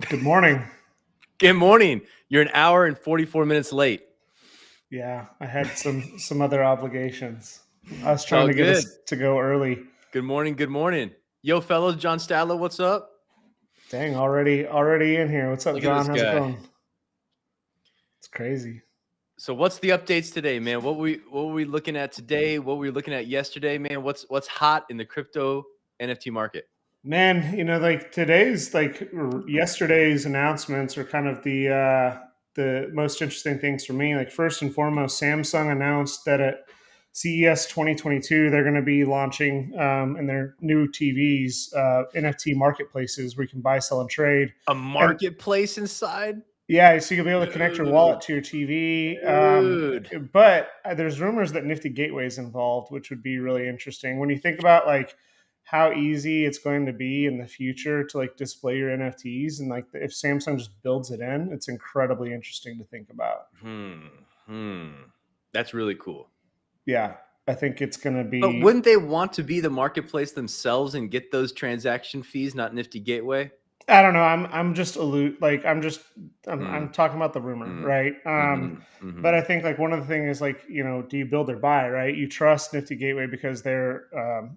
Good morning. Good morning. You're an hour and 44 minutes late. Yeah, I had some other obligations. I was It's all trying to get good. us to go early. Good morning. Good morning. Yo, fellows, John Stadler, what's up? Dang, already in here. What's up, Look at John? this How's it guy. going? It's crazy. So what's the updates today, man? What were we looking at today? What were we looking at yesterday, man? What's hot in the crypto NFT market? Man, like yesterday's announcements are kind of the most interesting things for me. Like first and foremost, Samsung announced that at CES 2022 they're going to be launching in their new TVs NFT marketplaces where you can buy, sell, and trade. A And marketplace inside? yeah, so you'll be able to connect your wallet Dude. to your TV. Dude. But there's rumors that Nifty Gateway is involved, which would be really interesting. When you think about like how easy it's going to be in the future to like display your NFTs, and like if Samsung just builds it in, it's incredibly interesting to think about. That's really cool. Yeah, I think it's going to be. But wouldn't they want to be the marketplace themselves and get those transaction fees, not Nifty Gateway? I don't know. I'm just I'm talking about the rumor, right? But I think like one of the things is like do you build or buy, right? You trust Nifty Gateway because they're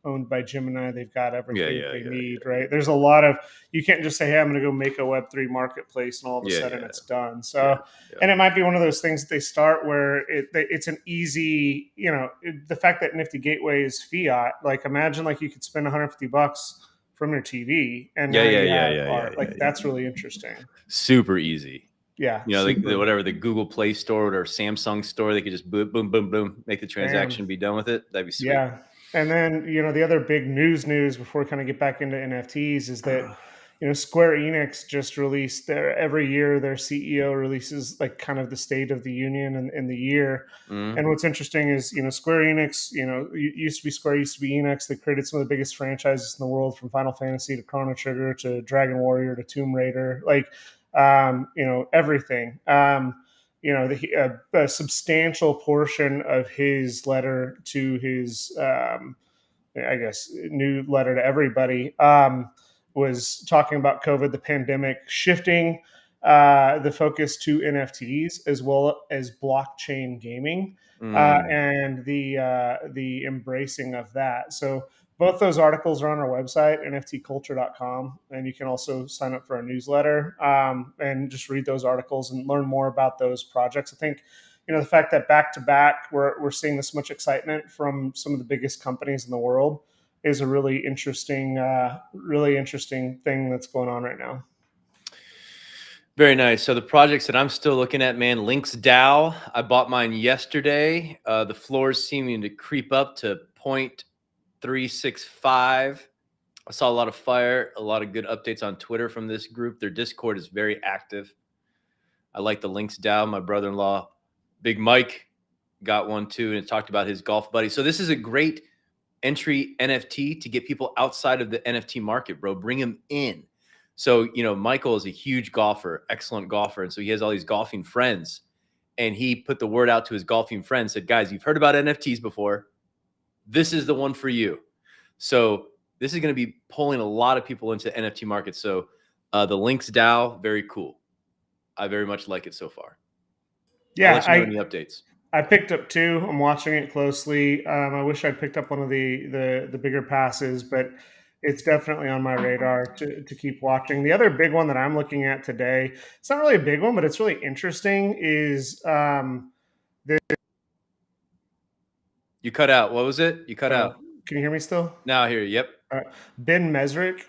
owned by Gemini. They've got everything they need, right? There's a lot of you can't just say, hey, I'm going to go make a Web3 marketplace and all of a sudden it's done. So and it might be one of those things that they start where it's an easy, the fact that Nifty Gateway is fiat. Like imagine like you could spend $150 from your TV, and now you have art. That's really interesting. Super easy. Yeah, whatever the Google Play Store or Samsung Store, they could just boom, boom, boom, boom, make the transaction, be done with it. That'd be sweet. Yeah, and then the other big news before we kind of get back into NFTs is that Square Enix just released every year their CEO releases like kind of the State of the Union in the year. And what's interesting is Square Enix used to be Square, used to be Enix. They created some of the biggest franchises in the world, from Final Fantasy to Chrono Trigger to Dragon Warrior to Tomb Raider, everything. A substantial portion of his letter to his I guess new letter to everybody was talking about COVID, the pandemic, shifting the focus to NFTs as well as blockchain gaming and the embracing of that. So both those articles are on our website, NFTCulture.com, and you can also sign up for our newsletter and just read those articles and learn more about those projects. I think the fact that back to back we're seeing this much excitement from some of the biggest companies in the world is a really interesting thing that's going on right now. Very nice. So the projects that I'm still looking at, man, Links DAO. I bought mine yesterday. The floor is seeming to creep up to 0.365. I saw a lot of fire, a lot of good updates on Twitter from this group. Their Discord is very active. I like the Links DAO. My brother-in-law, Big Mike, got one too, and it talked about his golf buddy. So this is a great entry NFT to get people outside of the NFT market, bro. Bring them in. So, Michael is a huge golfer, excellent golfer. And so he has all these golfing friends. And he put the word out to his golfing friends, said, guys, you've heard about NFTs before. This is the one for you. So this is going to be pulling a lot of people into the NFT market. So the Links DAO, very cool. I very much like it so far. Yeah, I'll let you know any updates. I picked up two. I'm watching it closely. I wish I'd picked up one of the bigger passes, but it's definitely on my radar to keep watching. The other big one that I'm looking at today, it's not really a big one, but it's really interesting, is You cut out. What was it? You cut out. Can you hear me still? Now I hear you. Yep. Ben Mesrick.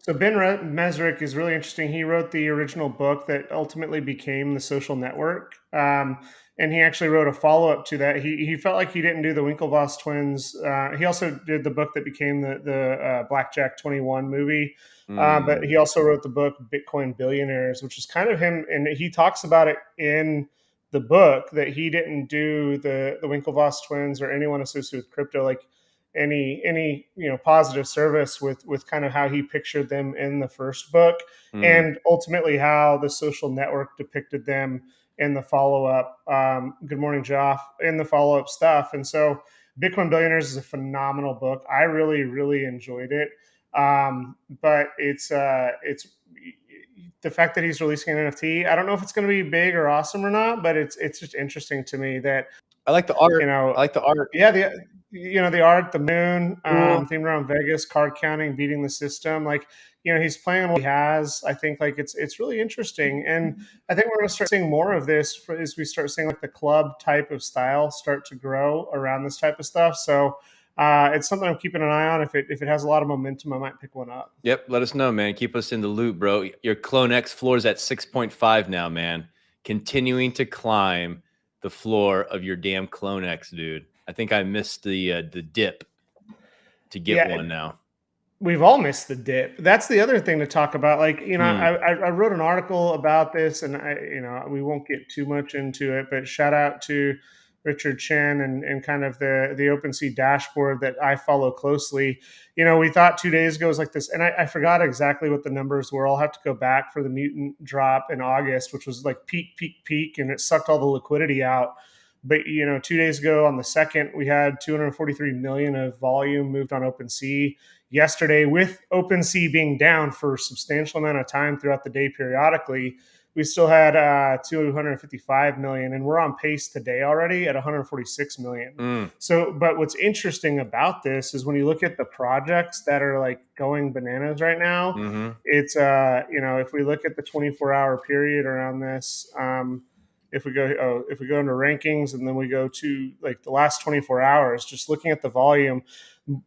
So Ben Mesrick is really interesting. He wrote the original book that ultimately became The Social Network. And he actually wrote a follow-up to that. He felt like he didn't do the Winklevoss twins. He also did the book that became the Blackjack 21 movie. But he also wrote the book Bitcoin Billionaires, which is kind of him. And he talks about it in the book that he didn't do the Winklevoss twins or anyone associated with crypto, like any positive service with kind of how he pictured them in the first book, and ultimately how the Social Network depicted them in the follow-up. Good morning, Joff, in the follow-up stuff. And so Bitcoin Billionaires is a phenomenal book. I really, really enjoyed it. But it's the fact that he's releasing an NFT, I don't know if it's going to be big or awesome or not, but it's just interesting to me that, I like the art. you know, I like the art. yeah, the art, the moon, Cool. themed around Vegas, card counting, beating the system. Like, he's playing on what he has. I think like it's really interesting, and I think we're going to start seeing more of this as we start seeing like the club type of style start to grow around this type of stuff. So it's something I'm keeping an eye on. If it has a lot of momentum, I might pick one up. Yep. Let us know, man. Keep us in the loop, bro. Your Clone X floor is at 6.5 now, man. Continuing to climb the floor of your damn Clone X, dude. I think I missed the dip to get Yeah, one now. we've all missed the dip. That's the other thing to talk about. Like, I wrote an article about this, and we won't get too much into it, but shout out to Richard Chen and kind of the OpenSea dashboard that I follow closely. We thought 2 days ago was like this, and I forgot exactly what the numbers were. I'll have to go back for the mutant drop in August, which was like peak, and it sucked all the liquidity out. But 2 days ago on the 2nd, we had 243 million of volume moved on OpenSea. Yesterday, with OpenSea being down for a substantial amount of time throughout the day periodically, we still had 255 million, and we're on pace today already at 146 million. So, but what's interesting about this is when you look at the projects that are like going bananas right now, it's if we look at the 24-hour period around this, if we go into rankings and then we go to like the last 24 hours, just looking at the volume,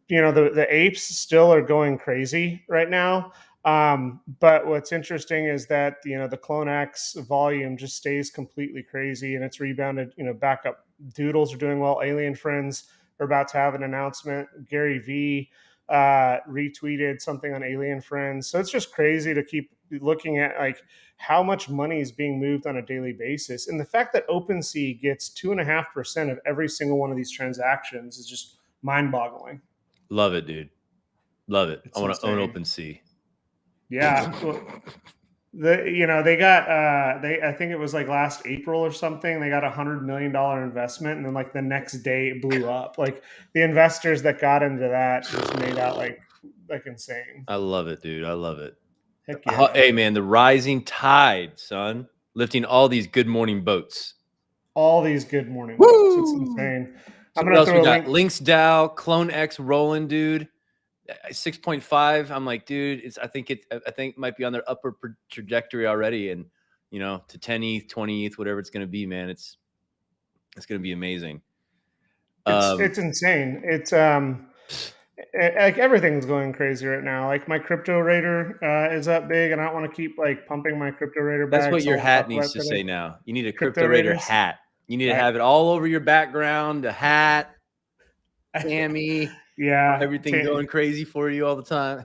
the apes still are going crazy right now. But what's interesting is that the Clone X volume just stays completely crazy, and it's rebounded back up. Doodles are doing well. Alien Friends are about to have an announcement. Gary V retweeted something on Alien Friends, so it's just crazy to keep looking at like how much money is being moved on a daily basis, and the fact that OpenSea gets 2.5% of every single one of these transactions is just mind-boggling. Love it, dude. Love it. It's I want to own insane. OpenSea. Yeah. Well, they got I think it was like last April or something, they got $100 million investment, and then like the next day it blew up. Like the investors that got into that just made out like insane. I love it, dude. I love it. Heck yeah. Hey, man, the rising tide, son, lifting all these good morning boats. All these good morning boats. It's insane. So I'm what gonna else we throw a got? link. Links DAO, Clone X rolling, dude. 6.5. I'm like, dude, I think it might be on their upper trajectory already, and to 10 ETH, 20 ETH, whatever it's going to be, man. It's going to be amazing. It's insane. It's like everything's going crazy right now. Like my crypto rater is up big, and I don't want to keep like pumping my crypto rater back. That's what so your I won't hat talk about needs to today. say now. You need a Crypto crypto rater raters. hat. You need to have it all over your background, the hat, Tammy, yeah, everything going crazy for you all the time.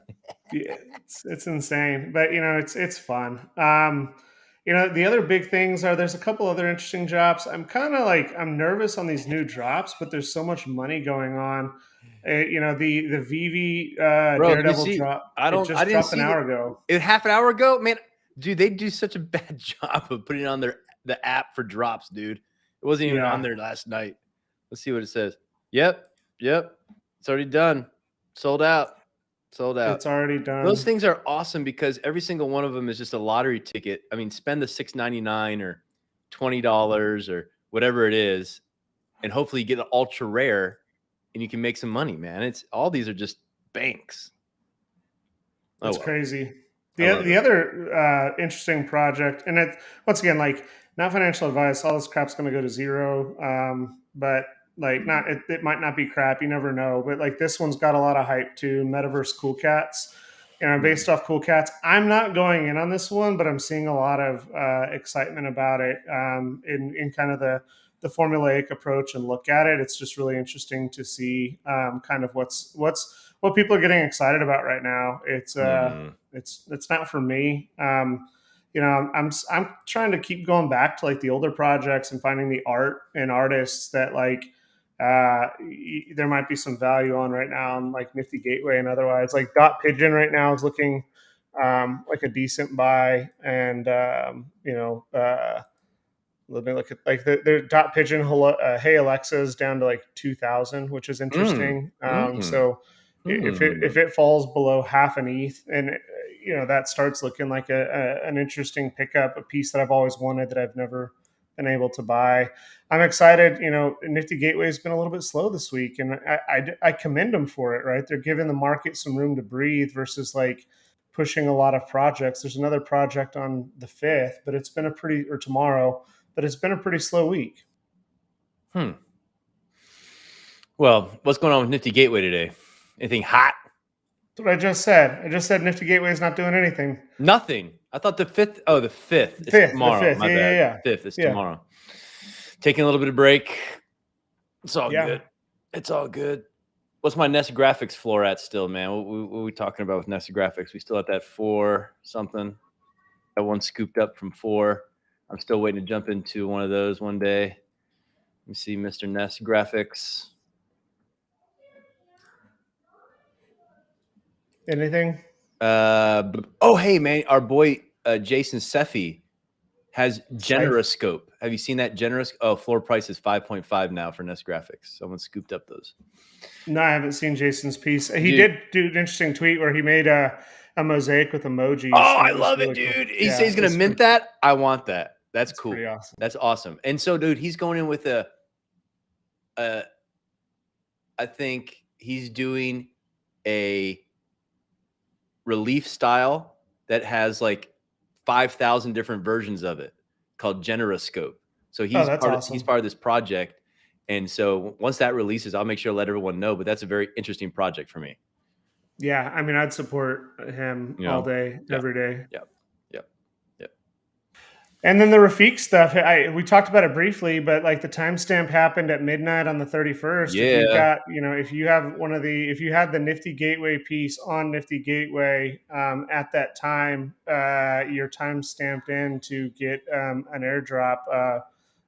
Yeah, it's insane, but it's fun. The other big things are there's a couple other interesting drops. I'm kind of like I'm nervous on these new drops, but there's so much money going on. The VV Bro, did you Daredevil see? drop. I Just didn't dropped an see hour ago. half an hour ago, man. Dude, they do such a bad job of putting on the app for drops, dude. It wasn't even on there last night. Let's see what it says. Yep. It's already done. Sold out. It's already done. Those things are awesome because every single one of them is just a lottery ticket. I mean, spend the $6.99 or $20 or whatever it is, and hopefully you get an ultra rare, and you can make some money, man. It's all these are just banks. That's crazy. The other interesting project, and it once again, like not financial advice. All this crap's going to go to zero, but like not it might not be crap. You never know. But like this one's got a lot of hype too. Metaverse Cool Cats, based off Cool Cats. I'm not going in on this one, but I'm seeing a lot of excitement about it in kind of the formulaic approach and look at it. It's just really interesting to see kind of what people are getting excited about right now. It's not for me. I'm trying to keep going back to like the older projects and finding the art and artists that like there might be some value on right now on like Nifty Gateway and otherwise. Like Dot Pigeon right now is looking like a decent buy, and let me look at like the Dot Pigeon. Hey Alexa is down to like 2,000, which is interesting. So if it falls below half an ETH, and that starts looking like an interesting pickup, a piece that I've always wanted that I've never been able to buy. I'm excited. Nifty Gateway has been a little bit slow this week, and I commend them for it. Right, they're giving the market some room to breathe versus like pushing a lot of projects. There's another project on the 5th, but it's been or tomorrow, but it's been a pretty slow week. Well, what's going on with Nifty Gateway today? Anything hot? That's what I just said. I just said Nifty Gateway is not doing anything. Nothing. I thought the 5th. Oh, the 5th. It's tomorrow. The 5th. My bad. Yeah. 5th is tomorrow. Taking a little bit of break. It's all good. It's all good. What's my Nest Graphics floor at still, man? What are we talking about with Nest Graphics? We still at that 4 something. That one scooped up from 4. I'm still waiting to jump into one of those one day. Let me see, Mr. Nest Graphics. Anything? Oh, hey, man. Our boy Jason Seffi has Generoscope. Have you seen that? Floor price is 5.5 now for Nest Graphics. Someone scooped up those. No, I haven't seen Jason's piece. He did do an interesting tweet where he made a mosaic with emojis. Oh, I love it, dude. Cool. He says he's going to mint that. I want that. That's cool. Pretty awesome. That's awesome. And so, dude, he's going in with I think he's doing a relief style that has like 5,000 different versions of it called Generoscope. So he's part of this project. And so once that releases, I'll make sure to let everyone know. But that's a very interesting project for me. Yeah. I mean, I'd support him all day, every day. Yep. And then the Rafik stuff, we talked about it briefly, but like the timestamp happened at midnight on the 31st. Yeah. If you've got, if you have if you had the Nifty Gateway piece on Nifty Gateway at that time, you're time stamped in to get an airdrop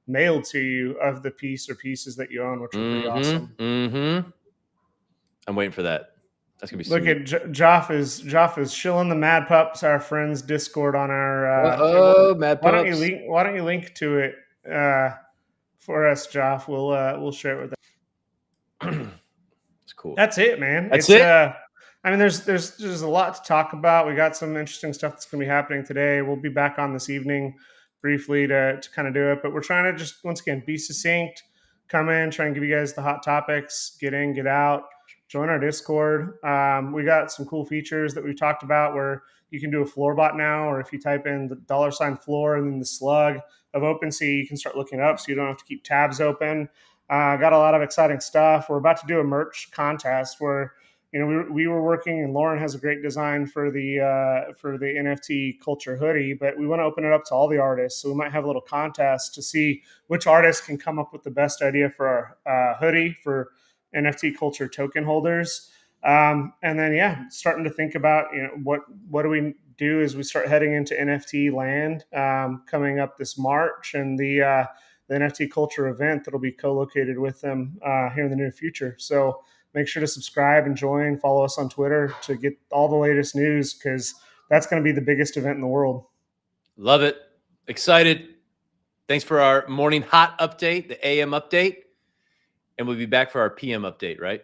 mailed to you of the piece or pieces that you own, which are pretty awesome. I'm waiting for that. That's gonna be sweet. Look at Joff is shilling the Mad Pups, our friends Discord on our. Mad Pups. Why don't you link to it for us, Joff? We'll share it with them. It's cool. That's it, man. That's it. I mean, there's a lot to talk about. We got some interesting stuff that's gonna be happening today. We'll be back on this evening briefly to kind of do it, but we're trying to just once again be succinct. Come in, try and give you guys the hot topics. Get in, get out. Join our Discord. We got some cool features that we've talked about where you can do a floor bot now, or if you type in the $floor and then the slug of OpenSea, you can start looking it up so you don't have to keep tabs open. Got a lot of exciting stuff. We're about to do a merch contest where we were working, and Lauren has a great design for the NFT Culture hoodie, but we want to open it up to all the artists. So we might have a little contest to see which artist can come up with the best idea for our hoodie for NFT Culture token holders. And then, starting to think about, what do we do as we start heading into NFT land coming up this March, and the NFT Culture event that'll be co-located with them here in the near future. So make sure to subscribe and join, follow us on Twitter to get all the latest news, because that's going to be the biggest event in the world. Love it. Excited. Thanks for our morning hot update, the AM update. And we'll be back for our PM update, right?